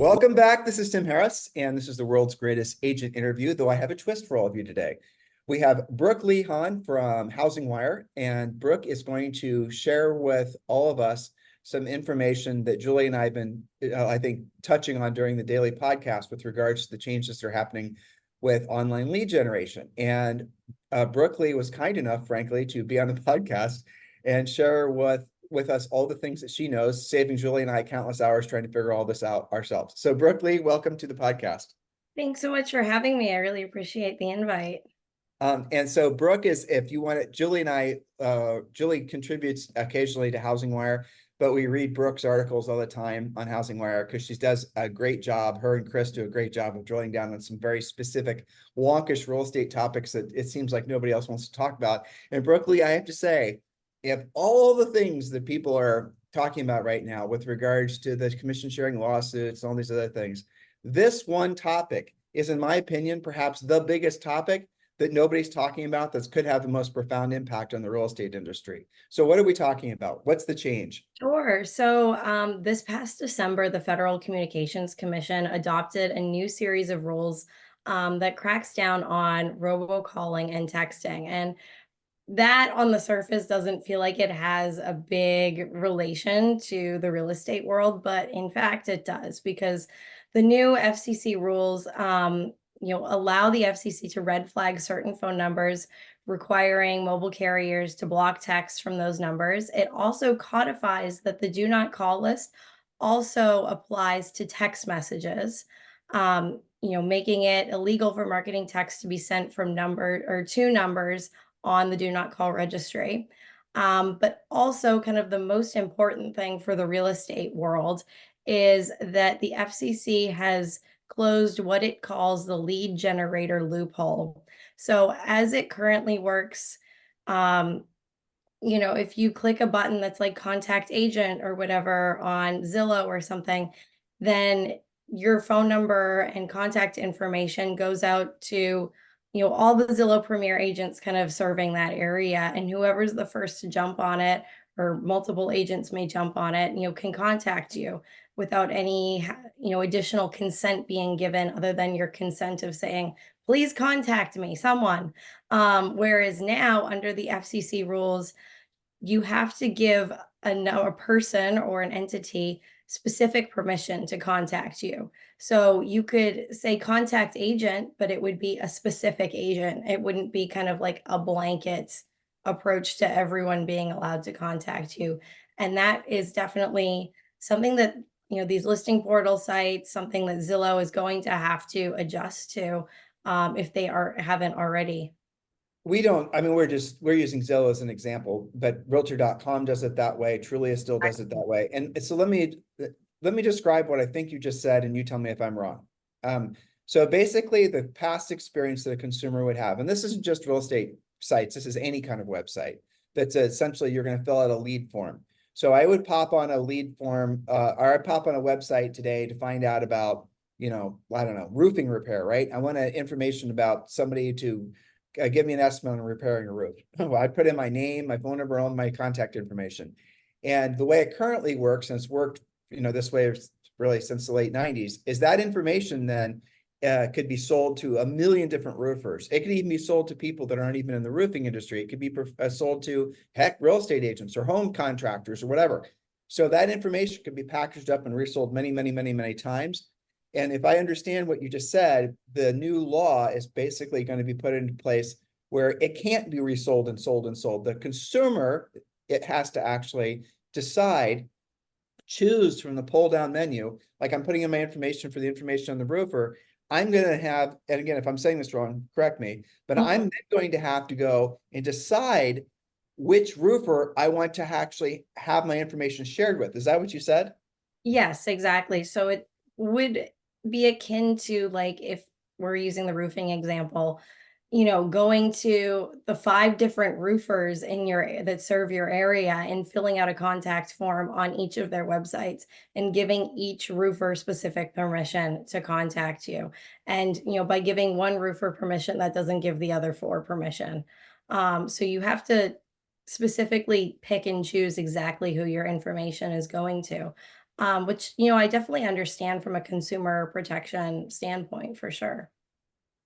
Welcome back. This is Tim Harris, and this is the world's greatest agent interview, though I have a twist for all of you today. We have Brooklee Han from HousingWire, and Brooke is going to share with all of us some information that Julie and I have been, I think, touching on during the daily podcast with regards to the changes that are happening with online lead generation. And Brooklee was kind enough, frankly, to be on the podcast and share with us all the things that she knows, saving Julie and I countless hours trying to figure all this out ourselves. So Brooklee, welcome to the podcast. Thanks so much for having me. I really appreciate the invite. And so Brooke is, if you want it, Julie and I, Julie contributes occasionally to HousingWire, but we read Brooke's articles all the time on HousingWire because she does a great job. Her and Chris do a great job of drilling down on some very specific wonkish real estate topics that it seems like nobody else wants to talk about. And Brooklee, I have to say, if all the things that people are talking about right now with regards to the commission sharing lawsuits and all these other things, this one topic is, in my opinion, perhaps the biggest topic that nobody's talking about that could have the most profound impact on the real estate industry. So what are we talking about? What's the change? Sure. So this past December, the Federal Communications Commission adopted a new series of rules that cracks down on robocalling and texting. And that on the surface doesn't feel like it has a big relation to the real estate world, but in fact it does, because the new FCC rules allow the FCC to red flag certain phone numbers, requiring mobile carriers to block texts from those numbers. It also codifies that the do not call list also applies to text messages, making it illegal for marketing text to be sent from two numbers on the do not call registry. But also kind of the most important thing for the real estate world is that the FCC has closed what it calls the lead generator loophole. So as it currently works, if you click a button that's like contact agent or whatever on Zillow or something, then your phone number and contact information goes out to all the Zillow Premier agents kind of serving that area, and whoever's the first to jump on it, or multiple agents may jump on it, can contact you without any, additional consent being given other than your consent of saying, please contact me, someone. Whereas now under the FCC rules, you have to give a person or an entity specific permission to contact you. So you could say contact agent, but it would be a specific agent. It wouldn't be kind of like a blanket approach to everyone being allowed to contact you. And that is definitely something that, these listing portal sites, something that Zillow is going to have to adjust to if they haven't already. We don't, I mean, we're using Zillow as an example, but realtor.com does it that way. Trulia still does it that way. And so let me describe what I think you just said, and you tell me if I'm wrong. So basically the past experience that a consumer would have, and this isn't just real estate sites, this is any kind of website, that's essentially you're going to fill out a lead form. So I would pop on a lead form, or I'd pop on a website today to find out about, I don't know, roofing repair, right? I want information about somebody to give me an estimate on repairing a roof. Well, I put in my name, my phone number, and my contact information. And the way it currently works, and it's worked, this way really since the late 90s, is that information then could be sold to a million different roofers. It could even be sold to people that aren't even in the roofing industry. It could be sold to, heck, real estate agents or home contractors or whatever. So that information could be packaged up and resold many, many, many, many times. And if I understand what you just said, the new law is basically going to be put into place where it can't be resold and sold and sold. The consumer, it has to actually decide, choose from the pull down menu. Like I'm putting in my information for the information on the roofer. I'm going to have, and again, if I'm saying this wrong, correct me, but I'm going to have to go and decide which roofer I want to actually have my information shared with. Is that what you said? Yes, exactly. So it would be akin to, like, if we're using the roofing example, going to the 5 different roofers that serve your area and filling out a contact form on each of their websites and giving each roofer specific permission to contact you. And, by giving one roofer permission, that doesn't give the other 4 permission. So you have to specifically pick and choose exactly who your information is going to. which, I definitely understand from a consumer protection standpoint for sure.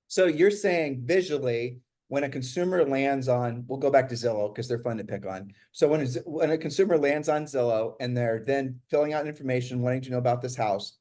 So you're saying visually, when a consumer lands on, we'll go back to Zillow because they're fun to pick on. So when a consumer lands on Zillow and they're then filling out information, wanting to know about this house,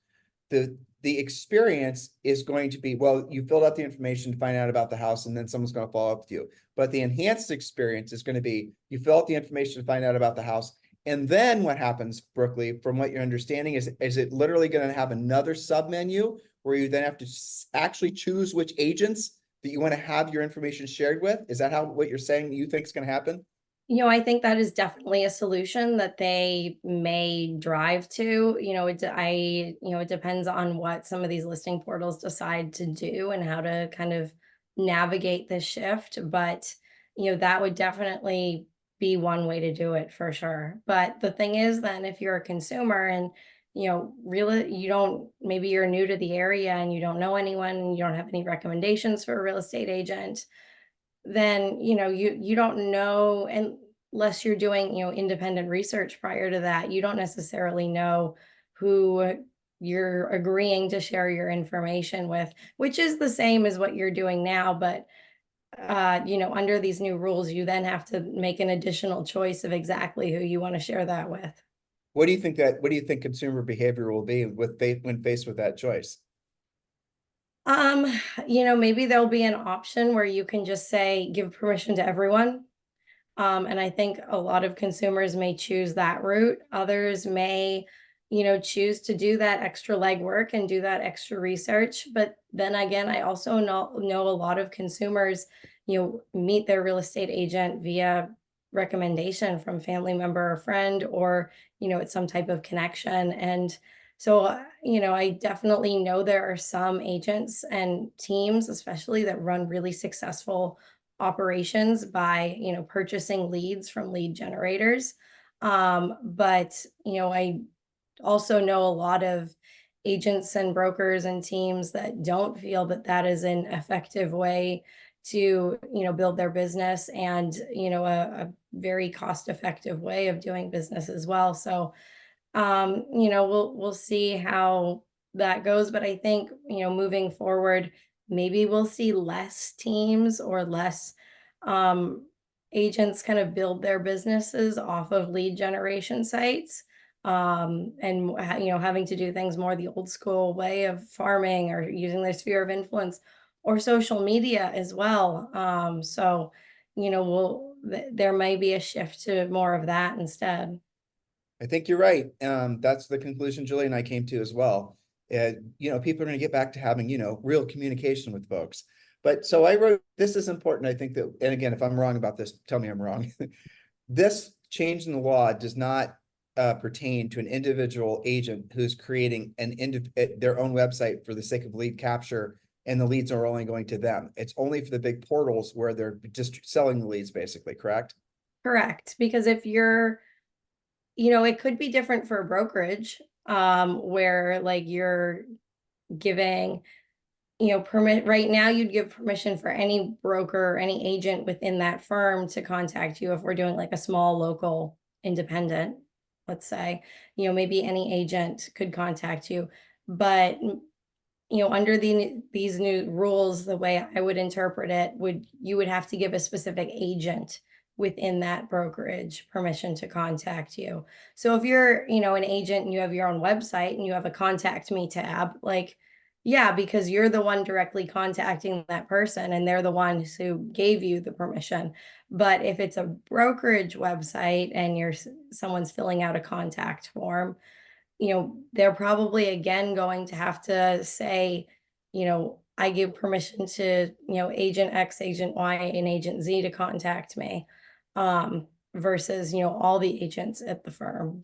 the experience is going to be, well, you filled out the information to find out about the house, and then someone's going to follow up with you. But the enhanced experience is going to be, you fill out the information to find out about the house. And then what happens, Brooklee, from what you're understanding, is it literally going to have another sub menu where you then have to actually choose which agents that you want to have your information shared with? Is that what you're saying you think is going to happen? I think that is definitely a solution that they may drive to. It depends on what some of these listing portals decide to do and how to kind of navigate this shift. But, that would definitely be one way to do it for sure. But the thing is, then if you're a consumer and, really, maybe you're new to the area and you don't know anyone and you don't have any recommendations for a real estate agent, then you don't know, unless you're doing independent research prior to that, you don't necessarily know who you're agreeing to share your information with, which is the same as what you're doing now. But under these new rules, you then have to make an additional choice of exactly who you want to share that with. What do you think consumer behavior will be when faced with that choice? um Maybe there'll be an option where you can just say give permission to everyone. And I think a lot of consumers may choose that route. Others may, choose to do that extra legwork and do that extra research. But then again, I also know a lot of consumers, meet their real estate agent via recommendation from family member or friend, or, it's some type of connection. And so, I definitely know there are some agents and teams, especially that run really successful operations by purchasing leads from lead generators. But I also know a lot of agents and brokers and teams that don't feel that that is an effective way to build their business, and a very cost effective way of doing business as well. So we'll see how that goes. But I think, moving forward, maybe we'll see less teams or less um, agents kind of build their businesses off of lead generation sites, and having to do things more the old school way of farming or using their sphere of influence or social media as well. So, there may be a shift to more of that instead. I think you're right. That's the conclusion Julie and I came to as well. People are going to get back to having, real communication with folks. But so I wrote, this is important. I think that, and again, if I'm wrong about this, tell me I'm wrong. This change in the law does not pertain to an individual agent who's creating their own website for the sake of lead capture, and the leads are only going to them. It's only for the big portals where they're just selling the leads, basically, correct? Correct. Because if you're, it could be different for a brokerage, where like you're giving, permit right now, you'd give permission for any broker or any agent within that firm to contact you if we're doing like a small local independent, let's say, maybe any agent could contact you. But under these new rules, the way I would interpret it, you would have to give a specific agent within that brokerage permission to contact you. So if you're, an agent and you have your own website and you have a contact me tab, like, yeah, because you're the one directly contacting that person and they're the ones who gave you the permission. But if it's a brokerage website and someone's filling out a contact form, they're probably again going to have to say, I give permission to, agent X, agent Y, and agent Z to contact me, versus, all the agents at the firm.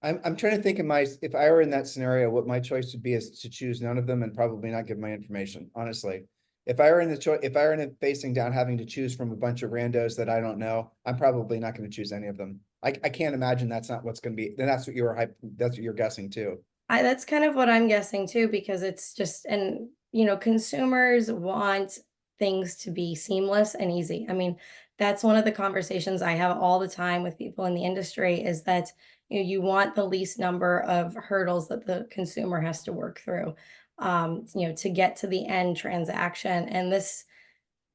I'm trying to think if I were in that scenario, what my choice would be is to choose none of them and probably not give my information, honestly. If I were in a facing down having to choose from a bunch of randos that I don't know, I'm probably not going to choose any of them. I can't imagine that's not what's going to be. Then that's what you're guessing too. That's kind of what I'm guessing too, because it's just, and consumers want things to be seamless and easy. I mean, that's one of the conversations I have all the time with people in the industry, is that, you want the least number of hurdles that the consumer has to work through, to get to the end transaction. And this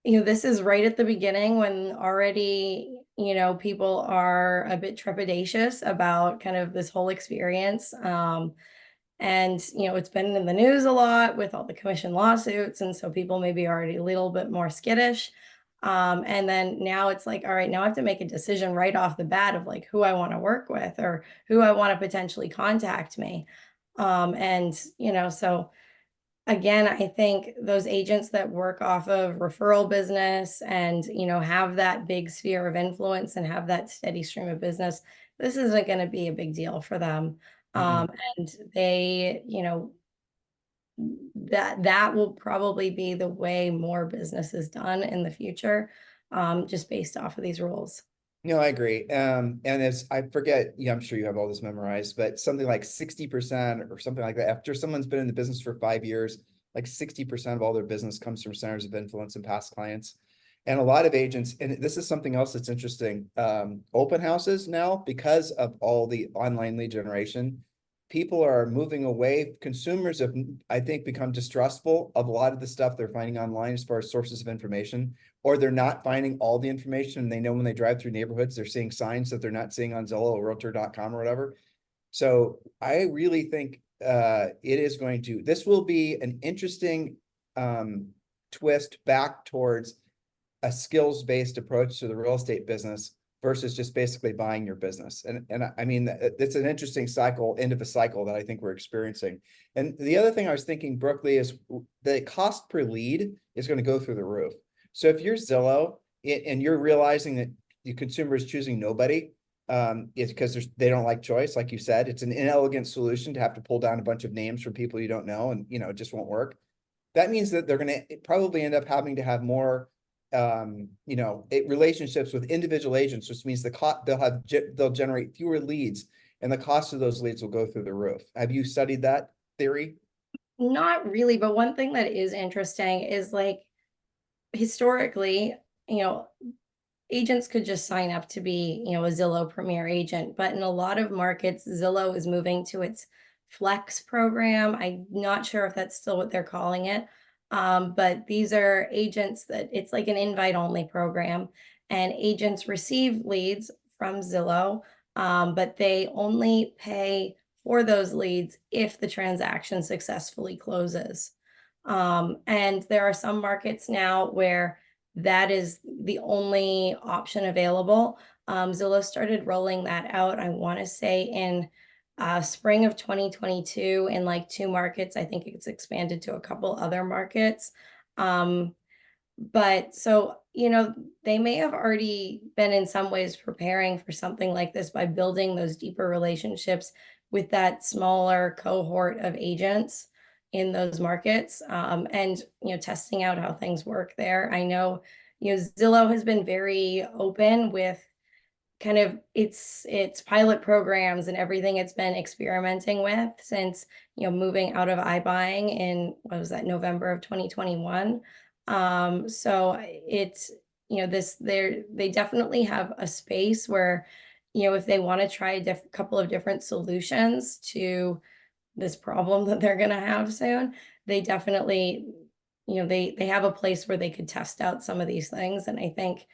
is right at the beginning when already, people are a bit trepidatious about kind of this whole experience. And, it's been in the news a lot with all the commission lawsuits. And so people may be already a little bit more skittish. And then now it's like, all right, now I have to make a decision right off the bat of like who I want to work with or who I want to potentially contact me. So again, I think those agents that work off of referral business and, have that big sphere of influence and have that steady stream of business, this isn't going to be a big deal for them. Mm-mm. And they, that will probably be the way more business is done in the future, just based off of these rules. No, I agree. And as I forget, I'm sure you have all this memorized, but something like 60% or something like that. After someone's been in the business for 5 years, like 60% of all their business comes from centers of influence and past clients. And a lot of agents, and this is something else that's interesting, open houses now, because of all the online lead generation, people are moving away. Consumers have, I think, become distrustful of a lot of the stuff they're finding online as far as sources of information, or they're not finding all the information. And they know when they drive through neighborhoods, they're seeing signs that they're not seeing on Zillow or realtor.com or whatever. So I really think this will be an interesting twist back towards a skills-based approach to the real estate business versus just basically buying your business. And I mean, it's an interesting end of a cycle that I think we're experiencing. And the other thing I was thinking, Brooklee, is the cost per lead is going to go through the roof. So if you're Zillow and you're realizing that the consumer is choosing nobody, it's because they don't like choice. Like you said, it's an inelegant solution to have to pull down a bunch of names from people you don't know, and it just won't work. That means that they're going to probably end up having to have more relationships with individual agents, which means they'll generate fewer leads, and the cost of those leads will go through the roof. Have you studied that theory? Not really, but one thing that is interesting is like historically, you know, agents could just sign up to be, a Zillow Premier agent, but in a lot of markets, Zillow is moving to its Flex program. I'm not sure if that's still what they're calling it. But these are agents that it's like an invite only program, and agents receive leads from Zillow, but they only pay for those leads if the transaction successfully closes. And there are some markets now where that is the only option available. Zillow started rolling that out, I want to say in spring of 2022 in like 2 markets. I think it's expanded to a couple other markets. But so, they may have already been in some ways preparing for something like this by building those deeper relationships with that smaller cohort of agents in those markets, and testing out how things work there. I know Zillow has been very open with kind of its pilot programs and everything it's been experimenting with since moving out of iBuying in, what was that, November of 2021. So it's they definitely have a space where if they want to try a couple of different solutions to this problem that they're going to have soon, they definitely they have a place where they could test out some of these things. And I think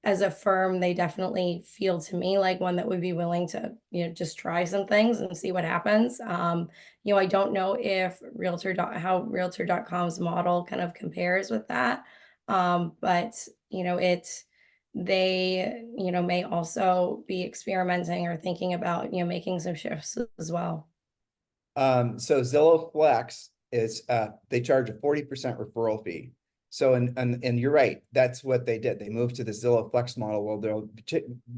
as a firm, they definitely feel to me like one that would be willing to, just try some things and see what happens. I don't know if how realtor.com's model kind of compares with that. But they, may also be experimenting or thinking about, making some shifts as well. So Zillow Flex is they charge a 40% referral fee. So, and you're right, that's what they did. They moved to the Zillow Flex model. Well,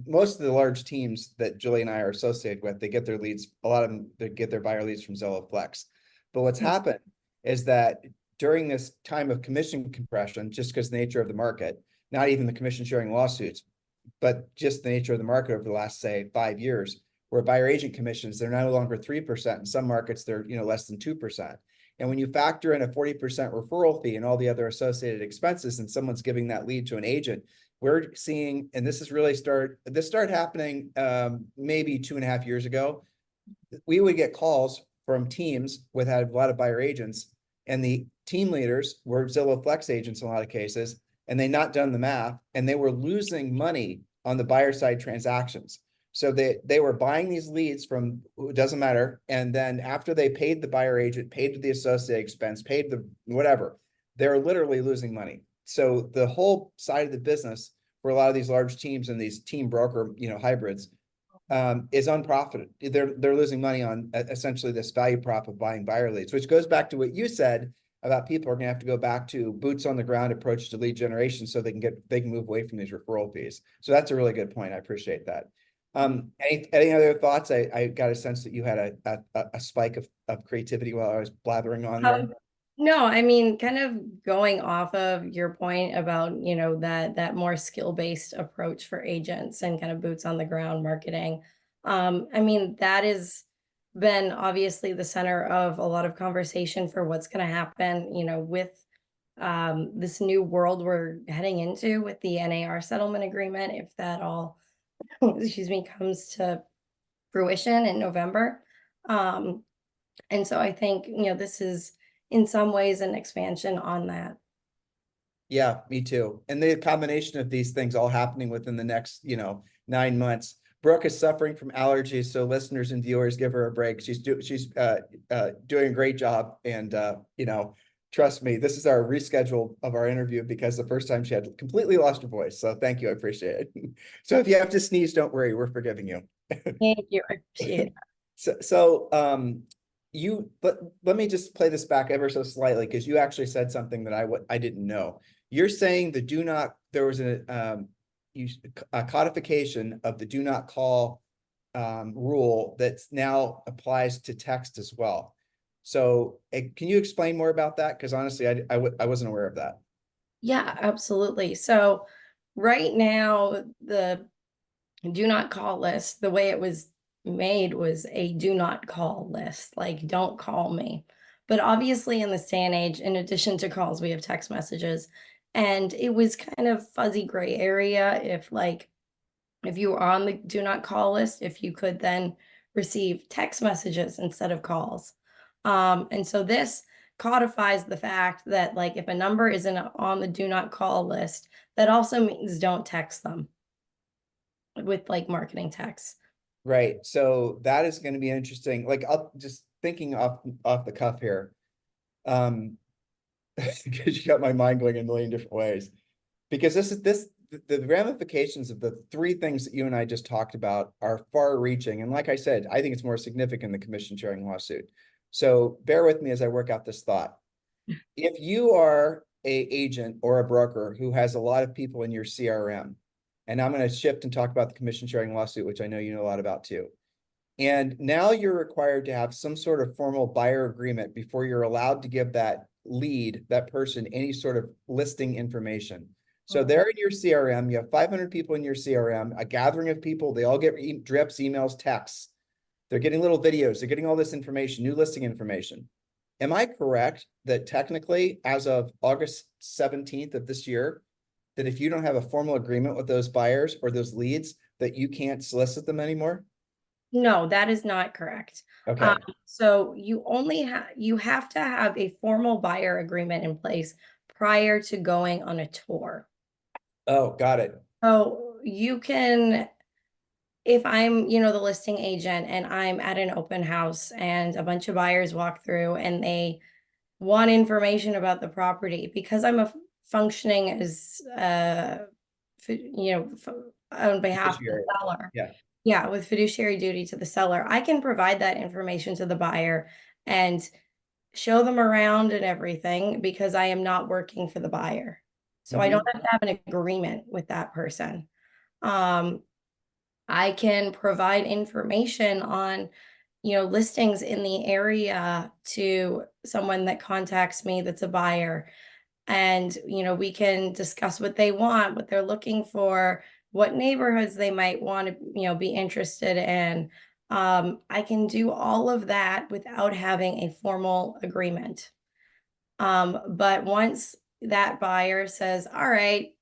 most of the large teams that Julie and I are associated with, they get their leads, a lot of them, they get their buyer leads from Zillow Flex. But what's happened is that during this time of commission compression, just because the nature of the market, not even the commission sharing lawsuits, but just the nature of the market over the last, say, 5 years, where buyer agent commissions, they're no longer 3%. In some markets, they're less than 2%. And when you factor in a 40% referral fee and all the other associated expenses, and someone's giving that lead to an agent, we're seeing, and this started happening maybe 2.5 years ago. We would get calls from teams with had a lot of buyer agents, and the team leaders were Zillow Flex agents in a lot of cases, and they not done the math, and they were losing money on the buyer side transactions. So they were buying these leads from, it doesn't matter, and then after they paid the buyer agent, paid the associate expense, paid the whatever, they're literally losing money. So the whole side of the business for a lot of these large teams and these team broker, hybrids, is unprofited. They're losing money on essentially this value prop of buying buyer leads, which goes back to what you said about people are going to have to go back to boots on the ground approach to lead generation so they can move away from these referral fees. So that's a really good point. I appreciate that. Any other thoughts? I got a sense that you had a spike of creativity while I was blathering on there. No, I mean, kind of going off of your point about, that more skill-based approach for agents and kind of boots on the ground marketing. I mean, that has been obviously the center of a lot of conversation for what's going to happen, with this new world we're heading into with the NAR settlement agreement, if that all, excuse me, comes to fruition in November. And so I think, this is in some ways an expansion on that. Yeah, me too. And the combination of these things all happening within the next, 9 months. Brooke is suffering from allergies, so listeners and viewers, give her a break. She's doing a great job, and trust me, this is our reschedule of our interview because the first time she had completely lost her voice. So thank you, I appreciate it. So if you have to sneeze, don't worry, we're forgiving you. Thank you, I appreciate it. So let me just play this back ever so slightly because you actually said something that I didn't know. You're saying there was a codification of the do not call rule that now applies to text as well. So can you explain more about that? Because honestly, I wasn't aware of that. Yeah, absolutely. So right now, the do not call list, the way it was made was a do not call list, like don't call me. But obviously in this day and age, in addition to calls, we have text messages. And it was kind of fuzzy gray area if you were on the do not call list, if you could then receive text messages instead of calls. And so this codifies the fact that if a number isn't on the do not call list, that also means don't text them with marketing text. Right. So that is going to be interesting. I'll just thinking off the cuff here. Because you got my mind going in a million different ways. Because the ramifications of the three things that you and I just talked about are far reaching. And like I said, I think it's more significant than commission sharing lawsuit. So bear with me as I work out this thought. If you are a agent or a broker who has a lot of people in your CRM, and I'm going to shift and talk about the commission sharing lawsuit, which I know you know a lot about too. And now you're required to have some sort of formal buyer agreement before you're allowed to give that person, any sort of listing information. So they're in your CRM, you have 500 people in your CRM, a gathering of people, they all get drips, emails, texts. They're getting little videos, they're getting all this information, new listing information. Am I correct that technically, as of August 17th of this year, that if you don't have a formal agreement with those buyers or those leads, that you can't solicit them anymore? No, that is not correct. Okay. So you have to have a formal buyer agreement in place prior to going on a tour. Oh, got it. So you can, if I'm, the listing agent and I'm at an open house and a bunch of buyers walk through and they want information about the property, because I'm functioning as, on behalf of the seller. Yeah. Yeah, with fiduciary duty to the seller, I can provide that information to the buyer and show them around and everything because I am not working for the buyer. So I don't have to have an agreement with that person. I can provide information on, listings in the area to someone that contacts me that's a buyer. And, we can discuss what they want, what they're looking for, what neighborhoods they might want to, be interested in. I can do all of that without having a formal agreement. But once that buyer says, all right,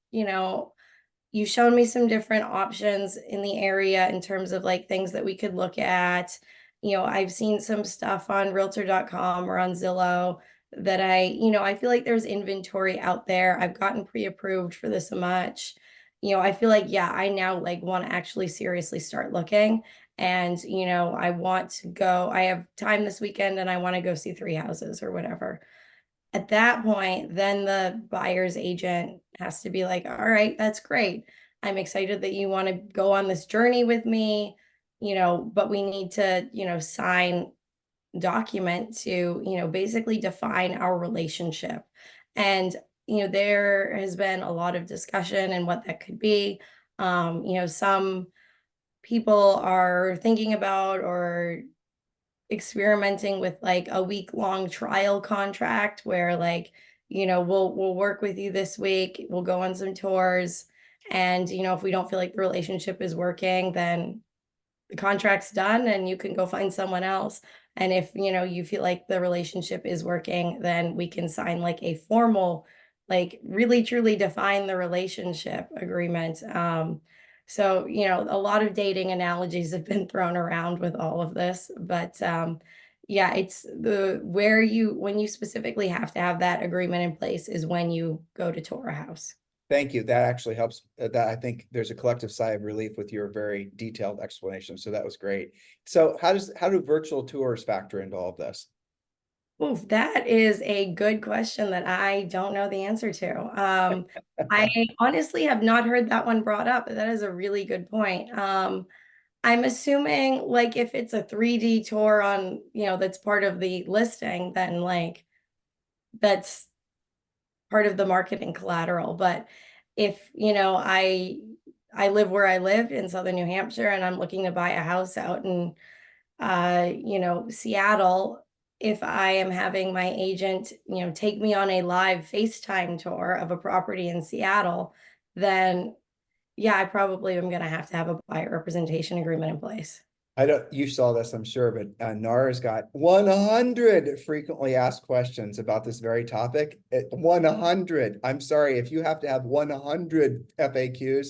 you've shown me some different options in the area in terms of like things that we could look at. I've seen some stuff on realtor.com or on Zillow that I feel like there's inventory out there. I've gotten pre-approved for this much. I feel like, yeah, I now like want to actually seriously start looking. And, I want to go, I have time this weekend and I want to go see 3 houses or whatever. At that point, then the buyer's agent has to be like, all right, that's great. I'm excited that you want to go on this journey with me, but we need to, sign document to, basically define our relationship. And, there has been a lot of discussion and what that could be. Some people are thinking about or experimenting with like a week-long trial contract where like, we'll work with you this week, we'll go on some tours, and if we don't feel like the relationship is working, then the contract's done and you can go find someone else. And if you feel like the relationship is working, then we can sign like a formal, like really truly define the relationship agreement. So a lot of dating analogies have been thrown around with all of this, but yeah, it's when you specifically have to have that agreement in place is when you go to tour a house. Thank you. That actually helps. That I think there's a collective sigh of relief with your very detailed explanation. So that was great. So how do virtual tours factor into all of this? Oof, that is a good question that I don't know the answer to. I honestly have not heard that one brought up, but that is a really good point. I'm assuming like if it's a 3D tour on, that's part of the listing, then like that's part of the marketing collateral. But if, I live where I live in Southern New Hampshire and I'm looking to buy a house out in Seattle, if I am having my agent, take me on a live FaceTime tour of a property in Seattle, then yeah, I probably am going to have a buyer representation agreement in place. I don't, you saw this, I'm sure, but NAR's got 100 frequently asked questions about this very topic. 100. I'm sorry, if you have to have 100 FAQs,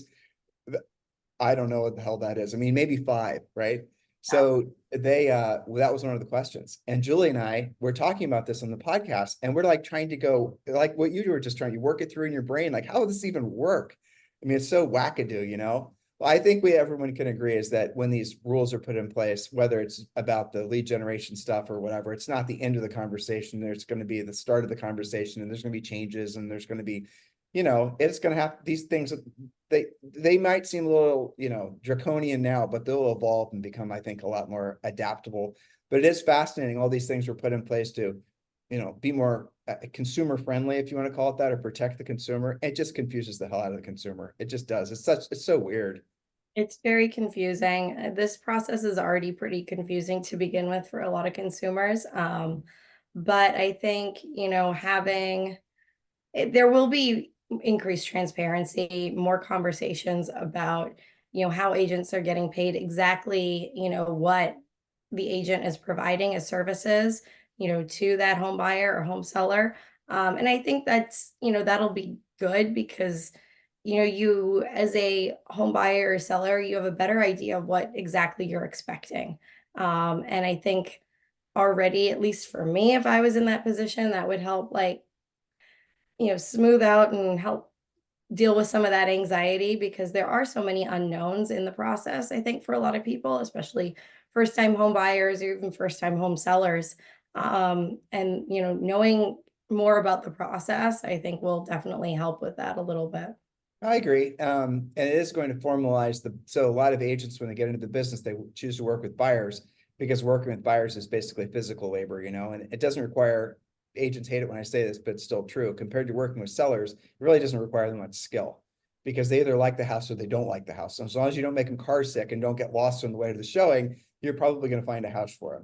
I don't know what the hell that is. I mean, maybe 5, right? So well, that was one of the questions. And Julie and I were talking about this on the podcast, and we're like trying to go, like what you were just trying to work it through in your brain. Like, how would this even work? I mean, it's so wackadoo, Well, I think everyone can agree is that when these rules are put in place, whether it's about the lead generation stuff or whatever, it's not the end of the conversation. There's going to be the start of the conversation, and there's going to be changes, and there's going to be, it's going to have these things. They might seem a little, draconian now, but they'll evolve and become, I think, a lot more adaptable. But it is fascinating. All these things were put in place to, be more consumer friendly, if you want to call it that, or protect the consumer. It just confuses the hell out of the consumer. It just does. It's so weird. It's very confusing. This process is already pretty confusing to begin with for a lot of consumers. But I think, there will be increased transparency, more conversations about, how agents are getting paid, exactly, what the agent is providing as services, to that home buyer or home seller. And I think that's, that'll be good because, you as a home buyer or seller, you have a better idea of what exactly you're expecting. And I think already, at least for me, if I was in that position, that would help like, smooth out and help deal with some of that anxiety because there are so many unknowns in the process, I think, for a lot of people, especially first time home buyers or even first time home sellers. And, knowing more about the process, I think will definitely help with that a little bit. I agree. And it is going to formalize so a lot of agents, when they get into the business, they choose to work with buyers because working with buyers is basically physical labor, and it doesn't require, agents hate it when I say this, but it's still true. Compared to working with sellers, it really doesn't require them much skill because they either like the house or they don't like the house. So as long as you don't make them car sick and don't get lost on the way to the showing, you're probably going to find a house for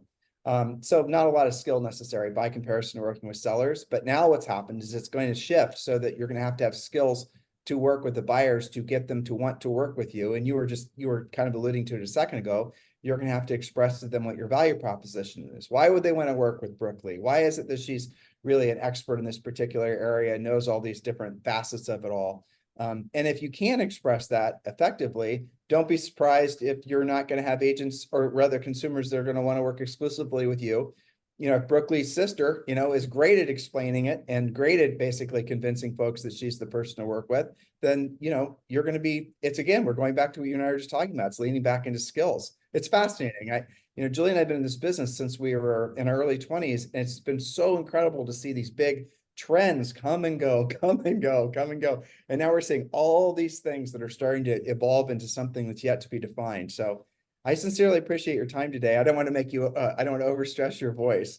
them. So not a lot of skill necessary by comparison to working with sellers. But now what's happened is it's going to shift so that you're going to have skills to work with the buyers to get them to want to work with you. And you were kind of alluding to it a second ago. You're going to have to express to them what your value proposition is. Why would they want to work with Brooklee? Why is it that she's really an expert in this particular area, knows all these different facets of it all? And if you can express that effectively, don't be surprised if you're not going to have agents or rather consumers that are going to want to work exclusively with you. You know, if Brooklee's sister, you know, is great at explaining it and great at basically convincing folks that she's the person to work with, then, you know, you're going to be, it's again, we're going back to what you and I were just talking about. It's leaning back into skills. It's fascinating. You know, Julie and I have been in this business since we were in our early 20s, and it's been so incredible to see these big trends come and go, come and go, come and go. And now we're seeing all these things that are starting to evolve into something that's yet to be defined. So I sincerely appreciate your time today. I don't want to make you, I don't want to overstress your voice.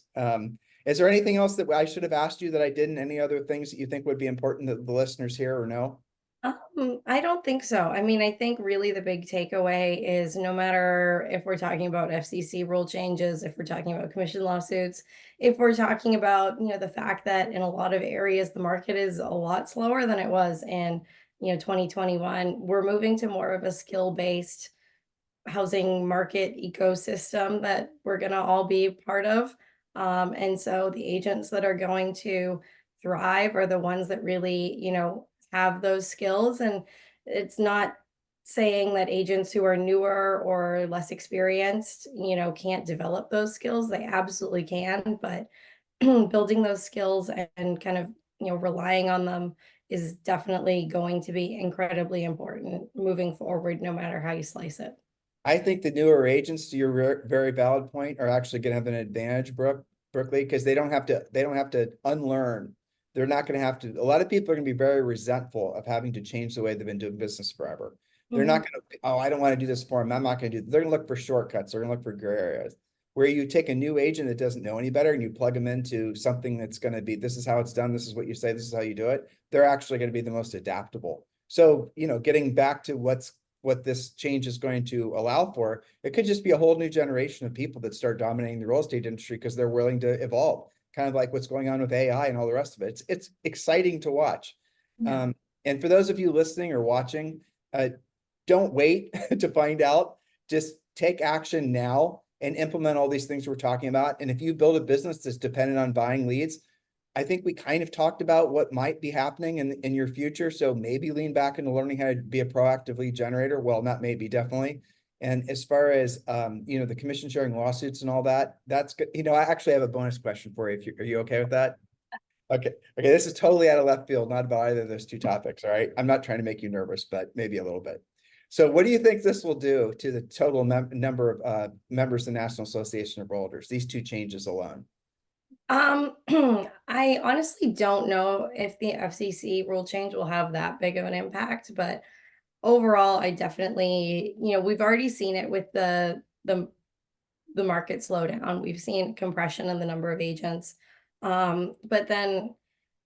Is there anything else that I should have asked you that I didn't? Any other things that you think would be important that the listeners hear or know? I don't think so. I mean, I think really the big takeaway is no matter if we're talking about FCC rule changes, if we're talking about commission lawsuits, if we're talking about, the fact that in a lot of areas the market is a lot slower than it was in, 2021, we're moving to more of a skill-based housing market ecosystem that we're going to all be part of. And so the agents that are going to thrive are the ones that really, have those skills. And it's not saying that agents who are newer or less experienced, can't develop those skills. They absolutely can, but building those skills and kind of, relying on them is definitely going to be incredibly important moving forward, no matter how you slice it. I think the newer agents, to your very valid point, are actually going to have an advantage, Brooklee, because they don't have to unlearn. They're not going to have to. A lot of people are going to be very resentful of having to change the way they've been doing business forever. They're not going to, oh, I don't want to do this for them. I'm not going to do. They're going to look for shortcuts. They're going to look for gray areas. Where you take a new agent that doesn't know any better and you plug them into something that's going to be, this is how it's done. This is what you say. This is how you do it. They're actually going to be the most adaptable. So, getting back to what this change is going to allow for, it could just be a whole new generation of people that start dominating the real estate industry because they're willing to evolve, kind of like what's going on with AI and all the rest of it. It's exciting to watch. Yeah. And for those of you listening or watching, don't wait to find out. Just take action now and implement all these things we're talking about. And if you build a business that's dependent on buying leads, I think we kind of talked about what might be happening in your future. So maybe lean back into learning how to be a proactive lead generator. Well, not maybe, definitely. And as far as, the commission sharing lawsuits and all that, that's good. I actually have a bonus question for you. Are you okay with that? Okay. Okay. This is totally out of left field, not about either of those two topics. All right. I'm not trying to make you nervous, but maybe a little bit. So what do you think this will do to the total number of members of the National Association of Realtors, these two changes alone? I honestly don't know if the FCC rule change will have that big of an impact, but overall, I definitely, we've already seen it with the market slowdown. We've seen compression in the number of agents. But then,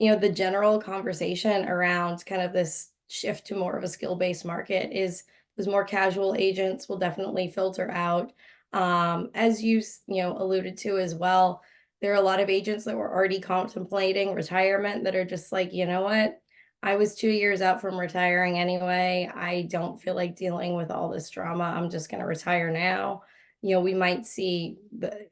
the general conversation around kind of this shift to more of a skill-based market is those more casual agents will definitely filter out. As alluded to as well, there are a lot of agents that were already contemplating retirement that are just like, you know what? I was 2 years out from retiring anyway. I don't feel like dealing with all this drama. I'm just going to retire now. We might see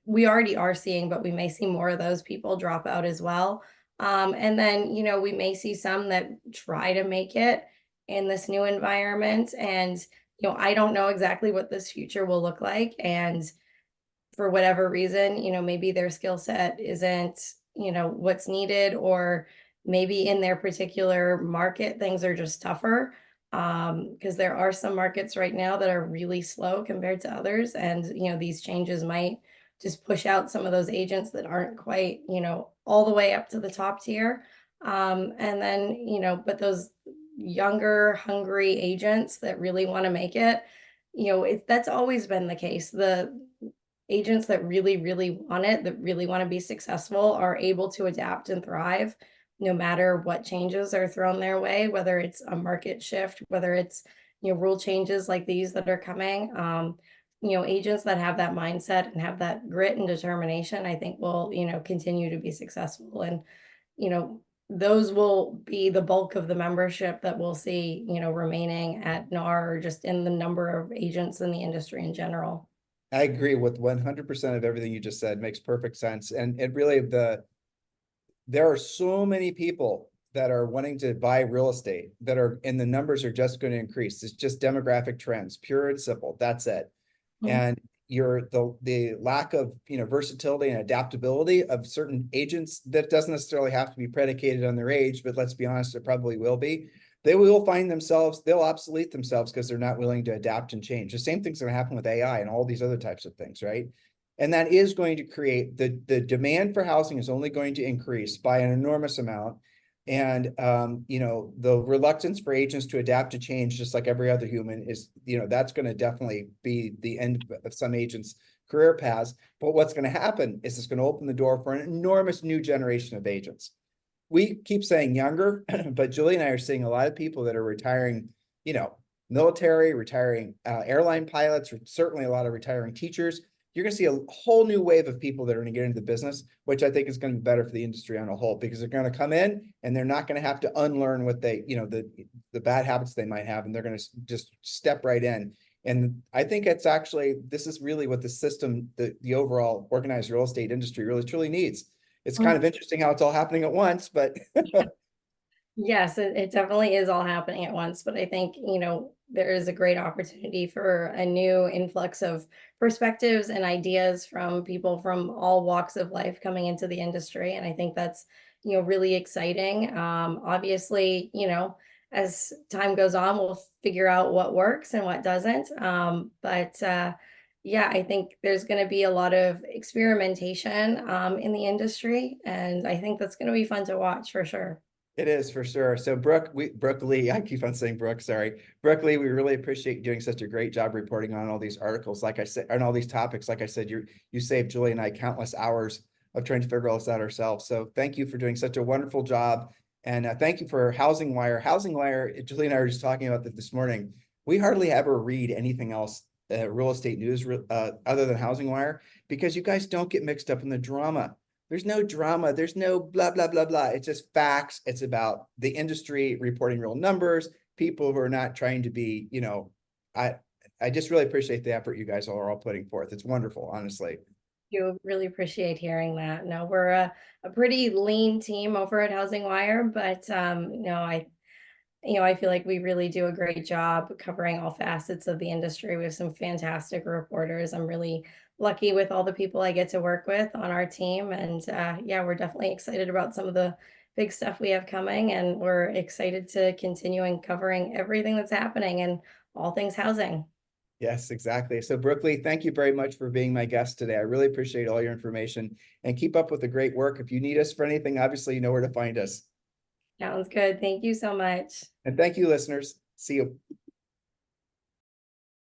we already are seeing, but we may see more of those people drop out as well. And then, we may see some that try to make it in this new environment. And, I don't know exactly what this future will look like. And for whatever reason, maybe their skill set isn't, what's needed, or maybe in their particular market, things are just tougher. Because there are some markets right now that are really slow compared to others. And, these changes might just push out some of those agents that aren't quite, all the way up to the top tier. And then, but those younger, hungry agents that really want to make it, that's always been the case. The agents that really, really want it, that really want to be successful, are able to adapt and thrive no matter what changes are thrown their way, whether it's a market shift, whether it's, rule changes like these that are coming. Agents that have that mindset and have that grit and determination, I think will, continue to be successful. And, those will be the bulk of the membership that we'll see, remaining at NAR, or just in the number of agents in the industry in general. I agree with 100% of everything you just said. Makes perfect sense. And it really, there are so many people that are wanting to buy real estate and the numbers are just going to increase. It's just demographic trends, pure and simple. That's it. Mhm. And the lack of, versatility and adaptability of certain agents, that doesn't necessarily have to be predicated on their age, but let's be honest, it probably will be. They'll obsolete themselves because they're not willing to adapt and change. The same thing's going to happen with AI and all these other types of things, right? And that is going to create the demand for housing is only going to increase by an enormous amount. And the reluctance for agents to adapt to change, just like every other human, is, that's going to definitely be the end of some agents' career paths. But what's going to happen is it's going to open the door for an enormous new generation of agents. We keep saying younger, but Julie and I are seeing a lot of people that are retiring, military, retiring airline pilots, or certainly a lot of retiring teachers. You're going to see a whole new wave of people that are going to get into the business, which I think is going to be better for the industry on a whole, because they're going to come in and they're not going to have to unlearn what they, the bad habits they might have, and they're going to just step right in. And I think this is really what the system, the overall organized real estate industry really truly needs. It's kind of interesting how it's all happening at once, but Yes, it definitely is all happening at once, but I think, there is a great opportunity for a new influx of perspectives and ideas from people from all walks of life coming into the industry. And I think that's, really exciting. Obviously, as time goes on, we'll figure out what works and what doesn't. Yeah, I think there's going to be a lot of experimentation in the industry, and I think that's going to be fun to watch for sure. it is for sure. So Brooklee, I keep on saying Brooke, sorry. Brooklee, we really appreciate you doing such a great job reporting on all these articles. Like I said, on all these topics, like I said, you saved Julie and I countless hours of trying to figure all this out ourselves. So thank you for doing such a wonderful job. And thank you for HousingWire. HousingWire, Julie and I were just talking about that this morning. We hardly ever read anything else, real estate news, other than HousingWire, because you guys don't get mixed up in the drama. There's no drama. There's no blah, blah, blah, blah. It's just facts. It's about the industry reporting real numbers, people who are not trying to be, I just really appreciate the effort you guys are all putting forth. It's wonderful, honestly. You really appreciate hearing that. No, we're a pretty lean team over at Housing Wire, but no, I feel like we really do a great job covering all facets of the industry. We have some fantastic reporters. I'm really lucky with all the people I get to work with on our team. And yeah, we're definitely excited about some of the big stuff we have coming. And we're excited to continue and covering everything that's happening and all things housing. Yes, exactly. So Brooklyn, thank you very much for being my guest today. I really appreciate all your information, and keep up with the great work. If you need us for anything, obviously you know where to find us. Sounds good. Thank you so much. And thank you, listeners. See you.